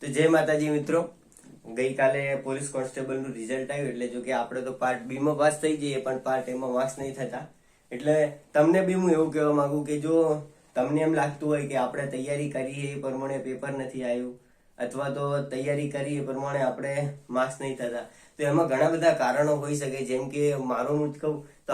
તો જય માતાજી મિત્રો, ગઈકાલે પોલીસ કોન્સ્ટેબલનું રિઝલ્ટ આવ્યું. એટલે જો કે આપણે તો પાર્ટ બી માં પાસ થઈ જઈએ પણ પાર્ટ એ માં માર્ક્સ નહીં થતા. એટલે તમને બી હું એવું કહેવા માંગુ કે જો તમને એમ લાગતું હોય કે આપણે તૈયારી કરીએ એ પ્રમાણે પેપર નથી આવ્યું અથવા તો તૈયારી કરી એ પ્રમાણે આપણે માર્ક્સ નહીં થતા, તો એમાં ઘણા બધા કારણો હોઈ શકે. જેમ કે મારું હું જ કહું તો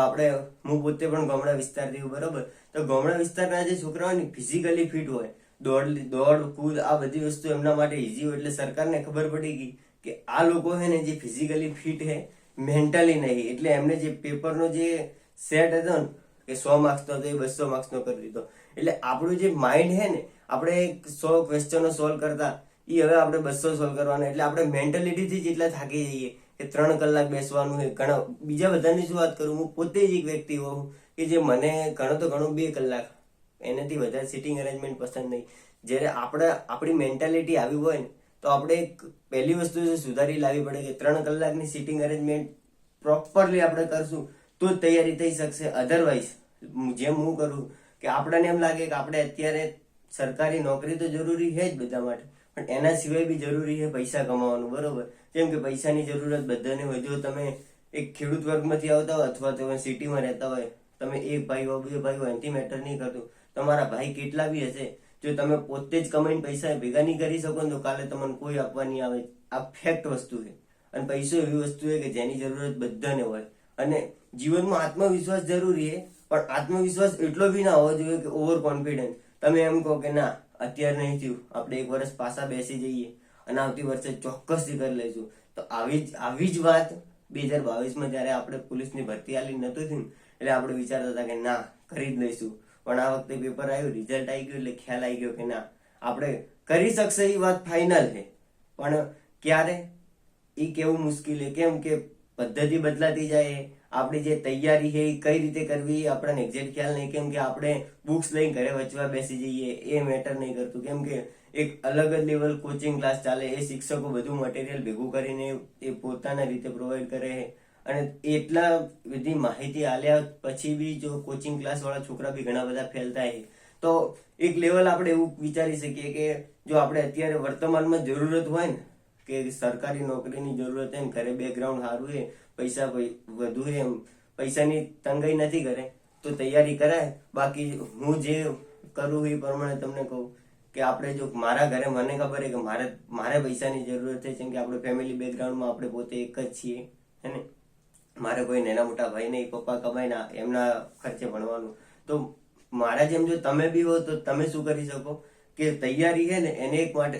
હું પોતે પણ ગામડા વિસ્તારથી છું, બરોબર. તો ગામડા વિસ્તારના જે છોકરાઓ ને ફિઝિકલી ફિટ હોય, દોડ કૂદ આ બધી વસ્તુ એમના માટે ઈઝી હોય, એટલે સરકારને ખબર પડી ગઈ કે આ લોકો હે ને જે ફિઝિકલી ફિટ હે, મેન્ટલી નહીં, એટલે એમને જે પેપરનો જે સેટ હતો ને કે 100 માર્ક્સનો હતો એ 200 માર્ક્સનો કરી દીધો. એટલે આપણું જે માઇન્ડ હે ને, આપણે 100 ક્વેશ્ચનો સોલ્વ કરતા એ હવે આપણે 200 સોલ્વ કરવાના. એટલે આપણે મેન્ટેલિટીથી જેટલા થાકી જઈએ કે 3 કલાક બેસવાનું હોય. ઘણા બીજા બધાની શું વાત કરું, હું પોતે જ એક વ્યક્તિ હોઉં કે જે મને ઘણો તો ઘણો 2 કલાક, એનાથી વધારે સિટિંગ અરેન્જમેન્ટ પસંદ નહીં. જ્યારે આપણી મેન્ટાલિટી આવી હોય ને તો આપણે પહેલી વસ્તુ સુધારી લાવવી પડે કે 3 કલાકની સિટિંગ અરેન્જમેન્ટ પ્રોપરલી આપણે કરશું તો જ તૈયારી થઈ શકશે. અધરવાઇઝ જેમ હું કરું કે આપણને એમ લાગે કે આપણે અત્યારે સરકારી નોકરી તો જરૂરી છે જ બધા માટે, પણ એના સિવાય બી જરૂરી છે પૈસા કમાવાનું, બરોબર. જેમ કે પૈસાની જરૂરત બધાને હોય. જો તમે એક ખેડૂત વર્ગમાંથી આવતા હોય અથવા તમે સિટીમાં રહેતા હોય, તમે એક ભાઈ હો 2 ભાઈ હોય, એનાથી મેટર નહીં કરતું. તમારા ભાઈ કેટલા બી હશે, જો તમે પોતે જ કમાઈને પૈસા ભેગા નહીં કરી શકો ને તો કાલે તમને કોઈ આપવા નહીં આવે. આ ફેક્ટ વસ્તુ છે. અને પૈસો એવી વસ્તુ છે કે જેની જરૂરત બધાને હોય. અને જીવનમાં આત્મવિશ્વાસ જરૂરી છે, પણ આત્મવિશ્વાસ એટલો બી ના હોવો જોઈએ કે ઓવર કોન્ફિડન્સ. તમે એમ કહો કે ના અત્યારે નહીં થયું, આપણે 1 વર્ષ પાછા બેસી જઈએ અને આવતી વર્ષે ચોક્કસથી કરી લઈશું. તો આવી જ વાત 2022માં જયારે આપણે પોલીસની ભરતી આલી નતું થયું એટલે આપણે વિચારતા હતા કે ના કરી જ લઈશું. પણ આ વખતે પેપર આવ્યું, રિઝલ્ટ આવી ગયું એટલે ખ્યાલ આવી ગયો કે ના આપણે કરી શકશે એ વાત ફાઇનલ છે. પણ ક્યારે એ કેવું મુશ્કેલ છે, કેમ કે પદ્ધતિ બદલાતી જાય, આપણી જે તૈયારી છે એ કઈ રીતે કરવી આપણને એક્ઝેક્ટ ખ્યાલ નહીં. કેમ કે આપણે બુક્સ લઈને ઘરે વચવા બેસી જઈએ એ મેટર નહીં કરતું. કેમ કે એક અલગ જ લેવલ કોચિંગ ક્લાસ ચાલે, એ શિક્ષકો બધું મટીરિયલ ભેગું કરીને એ પોતાના રીતે પ્રોવાઈડ કરે છે. અને એટલા બધી માહિતી આલ્યા પછી બી જો કોચિંગ ક્લાસ વાળા છોકરા બી ઘણા બધા ફેલ થાય છે. તો એક લેવલ આપણે એવું વિચારી શકીએ કે જો આપણે અત્યારે વર્તમાનમાં જરૂરત હોય ને કે સરકારી નોકરીની જરૂરત હોય ને, ઘરે બેકગ્રાઉન્ડ સારું છે, પૈસા વધુ છે, પૈસાની તંગાઈ નથી કરે તો તૈયારી કરાય. બાકી હું જે કરું એ પ્રમાણે તમને કહું કે આપણે જો મારા ઘરે મને ખબર છે કે મારે પૈસાની જરૂરત છે, જેમ કે આપણે ફેમિલી બેકગ્રાઉન્ડમાં આપણે પોતે એક જ છીએ હે ને, મારે કોઈ નાના મોટા ભાઈ નહીં, પપ્પા કમાઈને એમના ખર્ચે ભણવાનું. તો મારા જેમ જો તમે બી હો તો તમે શું કરી શકો કે તૈયારી છે ને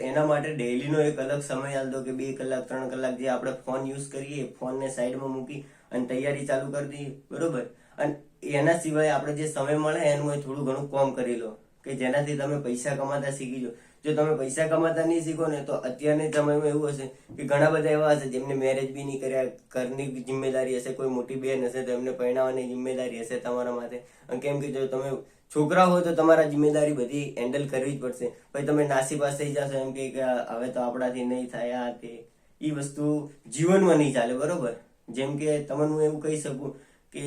એના માટે ડેઈલીનો એક અલગ સમય આલ દો કે 2 કલાક 3 કલાક જે આપણે ફોન યુઝ કરીએ ફોનને સાઈડમાં મૂકી અને તૈયારી ચાલુ કરી દઈએ, બરોબર. અને એના સિવાય આપણે જે સમય મળે એનું થોડું ઘણું કામ કરી લો કે જેનાથી તમે પૈસા કમાતા શીખી જાઓ. જો તમે પૈસા કમાતા નહીં શીખો ને તો અત્યારની સમયમાં એવું હશે કે ઘણા બધા એવા હશે જેમને મેરેજ બી નહીં કર્યા, ઘરની જિમ્મેદારી હશે, કોઈ મોટી બેન હશે તો એમને પરણાવવાની જિમ્મેદારી હશે તમારા માથે. અને કેમ કે જો તમે છોકરા હોય તો તમારા જિમ્મેદારી બધી હેન્ડલ કરવી જ પડશે. પછી તમે નાસીપાસ થઈ જશો એમ કે હવે તો આપણાથી નહીં થાય આ તે, એ વસ્તુ જીવનમાં નહીં ચાલે, બરોબર. જેમ કે તમને હું એવું કહી શકું કે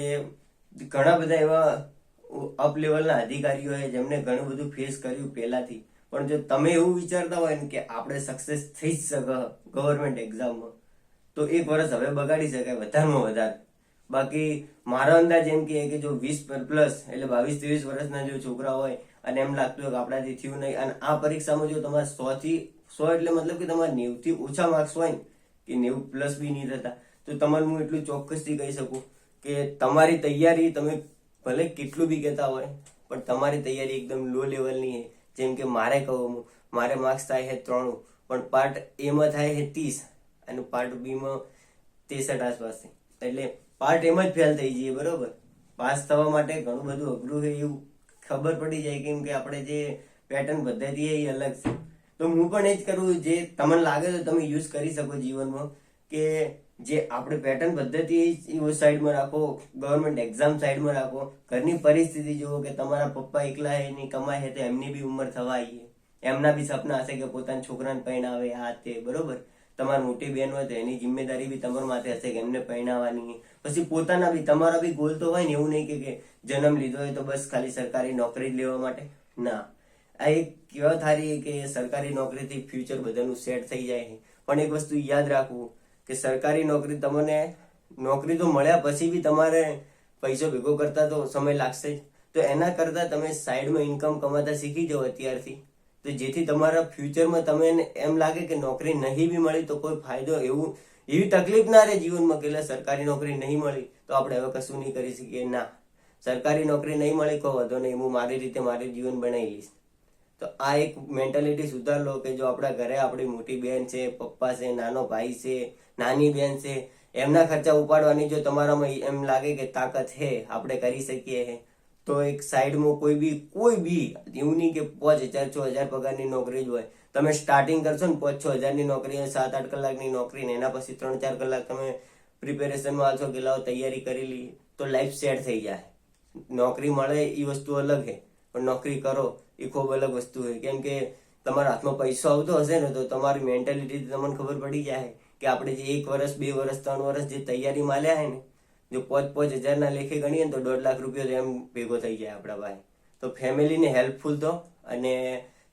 ઘણા બધા એવા અપ લેવલના અધિકારીઓ છે જેમને ઘણું બધું ફેસ કર્યું પહેલાથી. પણ જો તમે એવું વિચારતા હોય ને કે આપણે સક્સેસ થઈ જ શકે ગવર્મેન્ટ એક્ઝામમાં તો 1 વર્ષ હવે બગાડી શકાય વધારેમાં વધારે. બાકી મારો અંદાજ એમ કે જો 20 પ્લસ એટલે 22-23 વર્ષના જો છોકરા હોય અને એમ લાગતું હોય કે આપણાથી થયું નહીં, અને આ પરીક્ષામાં જો તમારે 100 એટલે મતલબ કે તમારે 90 થી ઓછા માર્ક્સ હોય ને કે 90 પ્લસ બી નહીં થતા, તો તમારે હું એટલું ચોક્કસથી કહી શકું કે તમારી તૈયારી તમે ભલે કેટલું બી કહેતા હોય પણ તમારી તૈયારી એકદમ લો લેવલની છે. જેમ કે મારે કહું, મારે માર્ક્સ થાય છે 93, પણ પાર્ટ એમાં થાય છે 30 અને પાર્ટ બીમાં 63 આસપાસ. એટલે પાર્ટ એમાં જ ફેલ થઈ જઈએ, બરોબર. પાસ થવા માટે ઘણું બધું અઘરું છે એવું ખબર પડી જાય. કેમ કે આપણે જે પેટર્ન પદ્ધતિ છે એ અલગ છે. તો હું પણ એ જ કરું જે તમને લાગે તો તમે યુઝ કરી શકો જીવનમાં, કે જે આપણે પેટર્ન પદ્ધતિ એ સાઈડમાં રાખો, ગવર્મેન્ટ એક્ઝામ સાઈડમાં રાખો, ઘરની પરિસ્થિતિ જુઓ કે તમારા પપ્પા એકલા એની કમાય છે તો એમની બી ઉંમર થવા આવી, એમના બી સપના હશે કે પોતાના છોકરાને પરણાવે આ તે, બરોબર. તમારી મોટી બેન હોય તો એની જિમ્મેદારી બી તમારા માથે હશે કે એમને પરણાવવાની. પછી પોતાના બી તમારા બી ગોલ તો હોય ને, એવું નહીં કે જન્મ લીધો હોય તો બસ ખાલી સરકારી નોકરી જ લેવા માટે ના. આ એક કહેવત થારી કે સરકારી નોકરીથી ફ્યુચર બધાનું સેટ થઈ જાય છે, પણ એક વસ્તુ યાદ રાખવું કે સરકારી નોકરી તમને નોકરી તો મળ્યા પછી બી તમારે પૈસો ભેગો કરતા તો સમય લાગશે જ. તો એના કરતા તમે સાઈડમાં ઇન્કમ કમાતા શીખી જાઓ અત્યારથી, તો જેથી તમારા ફ્યુચરમાં તમને એમ લાગે કે નોકરી નહીં બી મળી તો કોઈ ફાયદો એવી તકલીફ ના રહે જીવનમાં કે સરકારી નોકરી નહીં મળી તો આપણે હવે કશું નહીં કરી શકીએ. ના, સરકારી નોકરી નહીં મળી કોઈ વાંધો નહીં, હું મારી રીતે મારું જીવન બનાવી લઈશ. તો આ એક મેન્ટાલિટી સુધાર લો કે જો આપણા ઘરે આપણી મોટી બેન છે, પપ્પા છે, નાનો ભાઈ છે, નાની બેન છે, એમના ખર્ચા ઉપાડવાની જો તમારામાં એમ લાગે કે તાકાત છે, આપણે કરી શકીએ છે, તો એક સાઈડમાં કોઈ બી એવું નહીં કે 5,000 6,000 પગારની નોકરી જ હોય. તમે સ્ટાર્ટિંગ કરશો ને 5-6 હજારની નોકરી, 7-8 કલાકની નોકરી ને એના પછી 3-4 કલાક તમે પ્રિપેરેશનમાં આવશો કે લાવો તૈયારી કરી લી તો લાઈફ સેટ થઈ જાય. નોકરી મળે એ વસ્તુ અલગ છે, પણ નોકરી કરો એ ખૂબ અલગ વસ્તુ છે. કેમ કે તમારા હાથમાં પૈસો આવતો હશે ને તો તમારી મેન્ટાલિટી તમને ખબર પડી જાય કે આપણે જે 1 વર્ષ 2 વર્ષ 3 વર્ષ જે તૈયારી માલ્યા છે ને, જો 5-5 હજારના લેખે ગણીએ ને તો 1.5 લાખ રૂપિયા એમ ભેગો થઈ જાય આપણા ભાઈ. તો ફેમિલીને હેલ્પફુલ તો, અને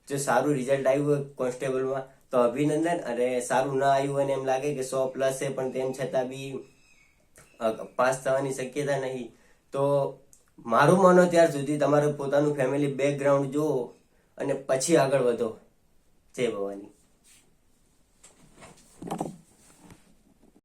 જો સારું રિઝલ્ટ આવ્યું હોય કોન્સ્ટેબલમાં તો અભિનંદન. અને સારું ના આવ્યું હોય ને એમ લાગે કે 100+ છે પણ તેમ છતાં બી પાસ થવાની શક્યતા નહીં, તો મારું માનો ત્યાર સુધી તમારું પોતાનું ફેમિલી બેકગ્રાઉન્ડ જુઓ અને પછી આગળ વધો. જય ભવાની.